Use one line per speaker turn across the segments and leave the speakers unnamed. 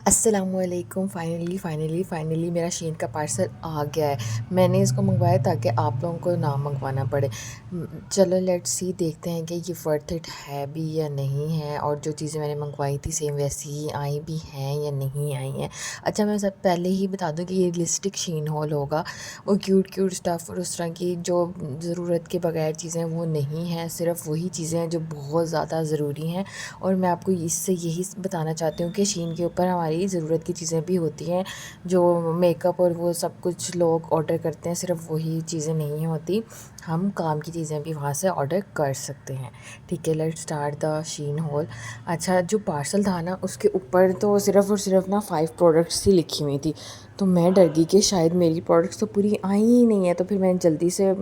अस्सलामुअलैकुम। फ़ाइनली मेरा शीन का पार्सल आ गया है। मैंने इसको मंगवाया ताकि आप लोगों को ना मंगवाना पड़े। चलो लेट्स सी, देखते हैं कि ये वर्थ इट है भी या नहीं है, और जो चीज़ें मैंने मंगवाई थी सेम वैसी ही आई भी हैं या नहीं आई हैं। अच्छा, मैं सब पहले ही बता दूं कि ये रियलिस्टिक शीन हॉल होगा। वो क्यूट स्टफ़ और उस तरह की जो ज़रूरत के बगैर चीज़ें वो नहीं हैं, सिर्फ वही चीज़ें हैं जो बहुत ज़्यादा ज़रूरी हैं। और मैं आपको इससे यही बताना चाहती हूँ कि शीन के ऊपर हमारी ज़रूरत की चीज़ें भी होती हैं। जो मेकअप और वो सब कुछ लोग ऑर्डर करते हैं, सिर्फ वही चीज़ें नहीं होती, हम काम की चीज़ें भी वहाँ से ऑर्डर कर सकते हैं। ठीक है, let's start the sheen hall. अच्छा, जो पार्सल था ना उसके ऊपर तो सिर्फ़ और सिर्फ ना 5 प्रोडक्ट्स ही लिखी हुई थी। तो मैं डर गई कि शायद मेरी प्रोडक्ट्स तो पूरी आई ही नहीं है। तो फिर मैंने जल्दी से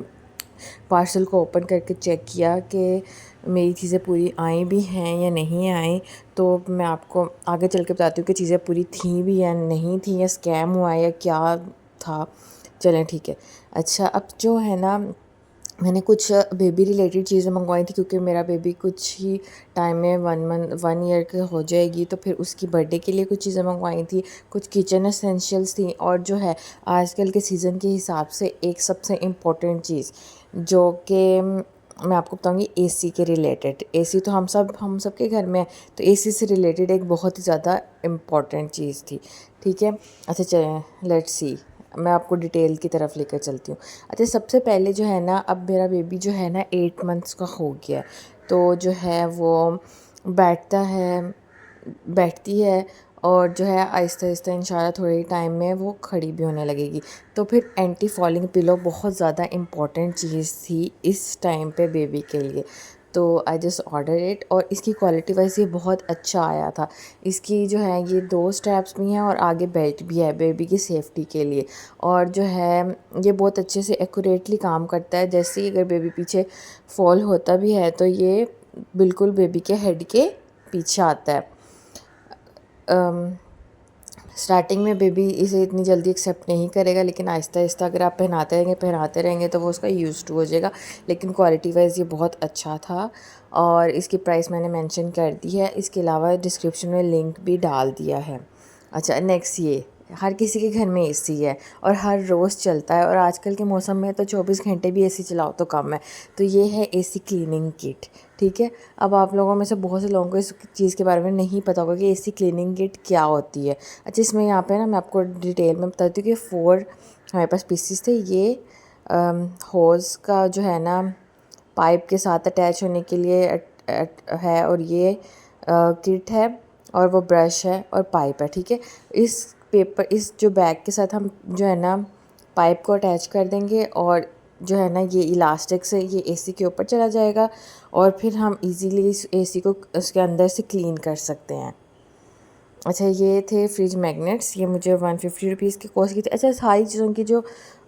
पार्सल को ओपन करके चेक किया कि मेरी चीज़ें पूरी आई भी हैं या नहीं आई। तो मैं आपको आगे चल के बताती हूँ कि चीज़ें पूरी थी भी या नहीं थी, या स्कैम हुआ या क्या था। चलें, ठीक है। अच्छा, अब जो है ना, मैंने कुछ बेबी रिलेटेड चीज़ें मंगवाई थी, क्योंकि मेरा बेबी कुछ ही टाइम में 1 ईयर की हो जाएगी। तो फिर उसकी बर्थडे के लिए कुछ चीज़ें मंगवाई थी, कुछ किचन एसेंशियल्स थी, और जो है आजकल के सीज़न के हिसाब से एक सबसे इम्पोर्टेंट चीज़ जो कि मैं आपको बताऊंगी एसी के रिलेटेड। एसी तो हम सब के घर में है, तो एसी से रिलेटेड एक बहुत ही ज़्यादा इम्पॉर्टेंट चीज़ थी। ठीक है। अच्छा, चलें लेट्स सी, मैं आपको डिटेल की तरफ लेकर चलती हूँ। अच्छा, सबसे पहले जो है ना, अब मेरा बेबी जो है ना 8 मंथ्स का हो गया है। तो जो है वो बैठता है, बैठती है, और जो है आहिस्ता आहिस्ता इंशाल्लाह थोड़े टाइम में वो खड़ी भी होने लगेगी। तो फिर एंटी फॉलिंग पिलो बहुत ज़्यादा इम्पॉर्टेंट चीज़ थी इस टाइम पे बेबी के लिए। तो आई जस्ट ऑर्डर इट, और इसकी क्वालिटी वाइज ये बहुत अच्छा आया था। इसकी जो है ये 2 स्ट्रैप्स भी हैं और आगे बेल्ट भी है बेबी की सेफ्टी के लिए। और जो है ये बहुत अच्छे से एक्यूरेटली काम करता है। जैसे ही अगर बेबी पीछे फॉल होता भी है तो ये बिल्कुल बेबी के हेड के पीछे आता है। स्टार्टिंग में बेबी इसे इतनी जल्दी एक्सेप्ट नहीं करेगा, लेकिन आहिस्ता आहिस्ता अगर आप पहनाते रहेंगे तो वो उसका यूज़ टू हो जाएगा। लेकिन क्वालिटी वाइज ये बहुत अच्छा था, और इसकी प्राइस मैंने मेंशन कर दी है। इसके अलावा डिस्क्रिप्शन में लिंक भी डाल दिया है। अच्छा, नेक्स्ट, ये हर किसी के घर में एसी है और हर रोज़ चलता है, और आजकल के मौसम में तो 24 घंटे भी एसी चलाओ तो कम है। तो ये है एसी क्लीनिंग किट। ठीक है। अब आप लोगों में से बहुत से लोगों को इस चीज़ के बारे में नहीं पता होगा कि एसी क्लीनिंग किट क्या होती है। अच्छा, इसमें यहाँ पे ना मैं आपको डिटेल में बताती हूँ कि 4 हमारे पास पीसीस थे। ये होज़ का जो है ना पाइप के साथ अटैच होने के लिए है, और ये किट है, और वो ब्रश है और पाइप है। ठीक है। इस जो बैग के साथ हम जो है ना पाइप को अटैच कर देंगे, और जो है ना ये इलास्टिक से ये एसी के ऊपर चला जाएगा, और फिर हम इजीली इस एसी को उसके अंदर से क्लीन कर सकते हैं। अच्छा, ये थे फ्रिज मैग्नेट्स। ये मुझे 150 रुपीज़ की कॉस्ट की थी। अच्छा, सारी चीज़ों की जो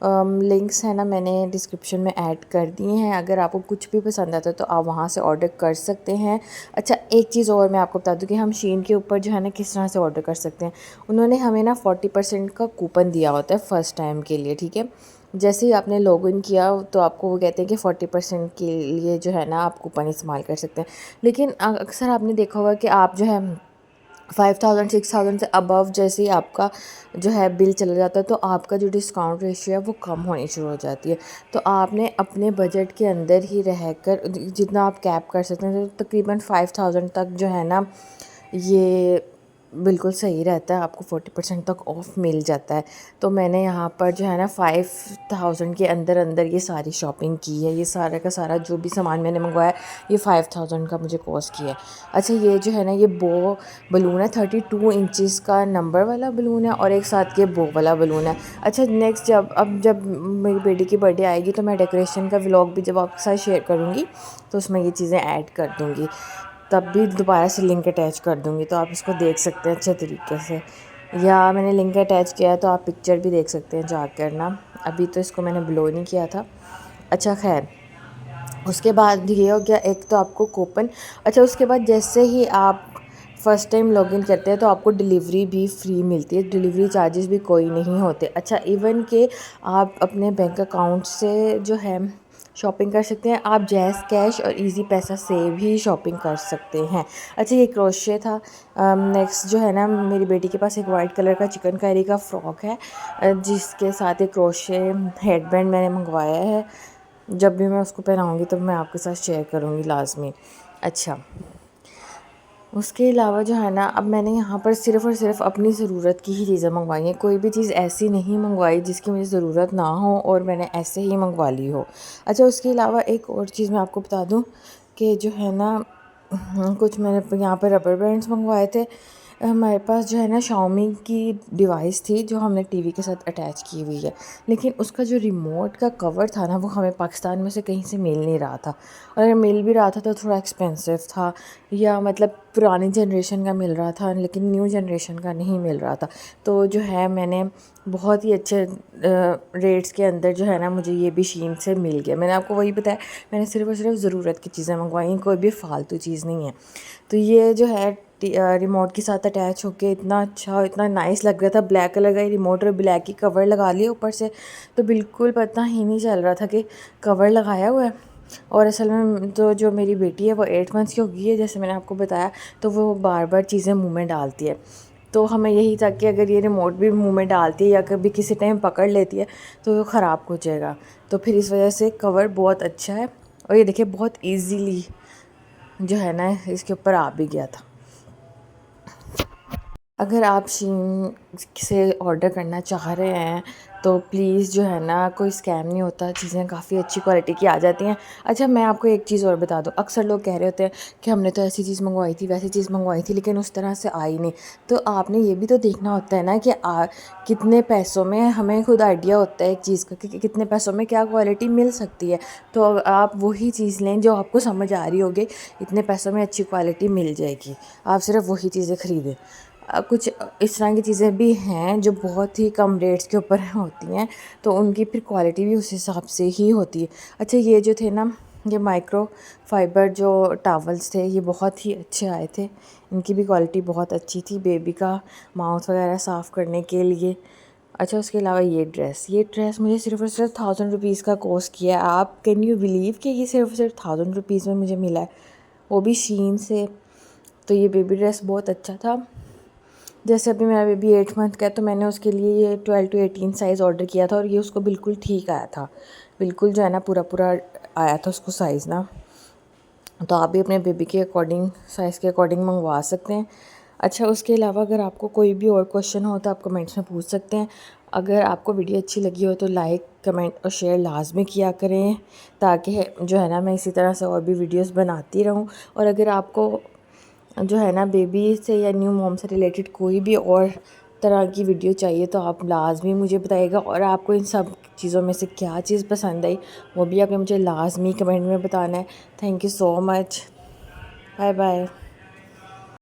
लिंक्स हैं ना मैंने डिस्क्रिप्शन में ऐड कर दिए हैं। अगर आपको कुछ भी पसंद आता है तो आप वहाँ से ऑर्डर कर सकते हैं। अच्छा, एक चीज़ और मैं आपको बता दूँ कि हम शीन के ऊपर जो है ना किस तरह से ऑर्डर कर सकते हैं। उन्होंने हमें ना 40% का कूपन दिया होता है फ़र्स्ट टाइम के लिए। ठीक है। जैसे ही आपने लॉगिन किया तो आपको वो कहते हैं कि 40% के लिए जो है ना आप कूपन इस्तेमाल कर सकते हैं। लेकिन अक्सर आपने देखा होगा कि आप जो है 5000 6000 से अबव जैसे ही आपका जो है बिल चला जाता है तो आपका जो डिस्काउंट रेशियो है वो कम होनी शुरू हो जाती है। तो आपने अपने बजट के अंदर ही रहकर जितना आप कैप कर सकते हैं, तो तकरीबन 5000 तक जो है ना ये बिल्कुल सही रहता है, आपको 40% तक ऑफ़ मिल जाता है। तो मैंने यहाँ पर जो है ना 5000 के अंदर अंदर ये सारी शॉपिंग की है। ये सारा का सारा जो भी सामान मैंने मंगवाया ये 5000 का मुझे कॉस्ट किया है। अच्छा, ये जो है ना ये बो बलून है, 32 इंचज़ का नंबर वाला बलून है, और एक साथ ये बो वाला बलून है। अच्छा, नेक्स्ट जब मेरी बेटी की बर्थडे आएगी तो मैं डेकोरेशन का व्लॉग भी जब आपके साथ शेयर करूँगी तो उसमें ये चीज़ें ऐड कर दूँगी। तब भी दोबारा से लिंक अटैच कर दूँगी तो आप इसको देख सकते हैं अच्छे तरीके से, या मैंने लिंक अटैच किया है तो आप पिक्चर भी देख सकते हैं जाकर ना। अभी तो इसको मैंने ब्लो नहीं किया था। अच्छा, खैर, उसके बाद ये हो गया एक तो आपको कूपन। अच्छा, उसके बाद जैसे ही आप फ़र्स्ट टाइम लॉगिन करते हैं तो आपको डिलीवरी भी फ्री मिलती है। डिलीवरी चार्जेस भी कोई नहीं होते। अच्छा, इवन कि आप अपने बैंक अकाउंट से जो है शॉपिंग कर सकते हैं आप जैज़ कैश और इजी पैसा से भी शॉपिंग कर सकते हैं। अच्छा ये क्रोशे था। नेक्स्ट जो है ना, मेरी बेटी के पास एक वाइट कलर का चिकनकारी का फ़्रॉक है जिसके साथ एक क्रोशे हेडबैंड मैंने मंगवाया है। जब भी मैं उसको पहनाऊँगी तो मैं आपके साथ शेयर करूँगी लाजमी। अच्छा उसके अलावा जो है ना, अब मैंने यहाँ पर सिर्फ़ और सिर्फ अपनी ज़रूरत की ही चीज़ें मंगवाई हैं। कोई भी चीज़ ऐसी नहीं मंगवाई जिसकी मुझे ज़रूरत ना हो और मैंने ऐसे ही मंगवा ली हो। अच्छा उसके अलावा एक और चीज़ मैं आपको बता दूँ कि जो है ना, कुछ मैंने यहाँ पर रबर बैंड्स मंगवाए थे। हमारे पास जो है ना शाओमी की डिवाइस थी जो हमने टीवी के साथ अटैच की हुई है, लेकिन उसका जो रिमोट का कवर था ना वो हमें पाकिस्तान में से कहीं से मिल नहीं रहा था, और अगर मिल भी रहा था तो थोड़ा एक्सपेंसिव था, या मतलब पुरानी जनरेशन का मिल रहा था लेकिन न्यू जनरेशन का नहीं मिल रहा था। तो जो है मैंने बहुत ही अच्छे रेट्स के अंदर जो है ना मुझे ये भी शीन से मिल गया। मैंने आपको वही बताया, मैंने सिर्फ़ और सिर्फ ज़रूरत की चीज़ें मंगवाई, कोई भी फ़ालतू चीज़ नहीं है। तो ये जो है रिमोट के साथ अटैच होके इतना अच्छा और इतना नाइस लग रहा था। ब्लैक कलर का ही रिमोट और ब्लैक ही कवर लगा लिया ऊपर से, तो बिल्कुल पता ही नहीं चल रहा था कि कवर लगाया हुआ है। और असल में तो जो मेरी बेटी है वो 8 मंथ्स की हो गई है, जैसे मैंने आपको बताया, तो वो बार बार चीज़ें मुंह में डालती है। तो हमें यही था कि अगर ये रिमोट भी मुंह में डालती है या कभी किसी टाइम पकड़ लेती है तो वो ख़राब हो जाएगा। तो फिर इस वजह से कवर बहुत अच्छा है, और ये देखिए बहुत ईजीली जो है ना इसके ऊपर आ भी गया था। अगर आप शीन से ऑर्डर करना चाह रहे हैं तो प्लीज़ जो है ना, कोई स्कैम नहीं होता, चीज़ें काफ़ी अच्छी क्वालिटी की आ जाती हैं। अच्छा मैं आपको एक चीज़ और बता दूँ, अक्सर लोग कह रहे होते हैं कि हमने तो ऐसी चीज़ मंगवाई थी वैसी चीज़ मंगवाई थी लेकिन उस तरह से आई नहीं। तो आपने ये भी तो देखना होता है ना कि कितने पैसों में, हमें खुद आइडिया होता है एक चीज़ का कि कितने पैसों में क्या क्वालिटी मिल सकती है। तो आप वही चीज़ लें जो आपको समझ आ रही होगी, इतने पैसों में अच्छी क्वालिटी मिल जाएगी, आप सिर्फ वही चीज़ें ख़रीदें। कुछ इस तरह की चीज़ें भी हैं जो बहुत ही कम रेट्स के ऊपर होती हैं, तो उनकी फिर क्वालिटी भी उस हिसाब से ही होती है। अच्छा ये जो थे ना, ये माइक्रो फाइबर जो टॉवल्स थे ये बहुत ही अच्छे आए थे, इनकी भी क्वालिटी बहुत अच्छी थी बेबी का माउथ वगैरह साफ़ करने के लिए। अच्छा उसके अलावा ये ड्रेस मुझे सिर्फ़ और सिर्फ 1000 रुपीज़ का कॉस्ट किया है। आप कैन यू बिलीव कि ये सिर्फ़ और सिर्फ 1000 रुपीज़ में मुझे मिला है, वो भी शीन से। तो ये बेबी ड्रेस बहुत अच्छा था। जैसे अभी मेरा बेबी 8 मंथ का है तो मैंने उसके लिए ये 12 to 18 साइज़ ऑर्डर किया था, और ये उसको बिल्कुल ठीक आया था, बिल्कुल जो है ना पूरा पूरा आया था उसको साइज़ ना। तो आप भी अपने बेबी के अकॉर्डिंग, साइज़ के अकॉर्डिंग मंगवा सकते हैं। अच्छा उसके अलावा अगर आपको कोई भी और क्वेश्चन हो तो आप कमेंट्स में पूछ सकते हैं। अगर आपको वीडियो अच्छी लगी हो तो लाइक कमेंट और शेयर लाजमी किया करें, ताकि जो है ना मैं इसी तरह से और भी वीडियोस बनाती रहूं। और अगर आपको जो है ना बेबी से या न्यू मॉम से रिलेटेड कोई भी और तरह की वीडियो चाहिए तो आप लाजमी मुझे बताइएगा, और आपको इन सब चीज़ों में से क्या चीज़ पसंद आई वो भी आपने मुझे लाजमी कमेंट में बताना है। Thank you so much, bye bye.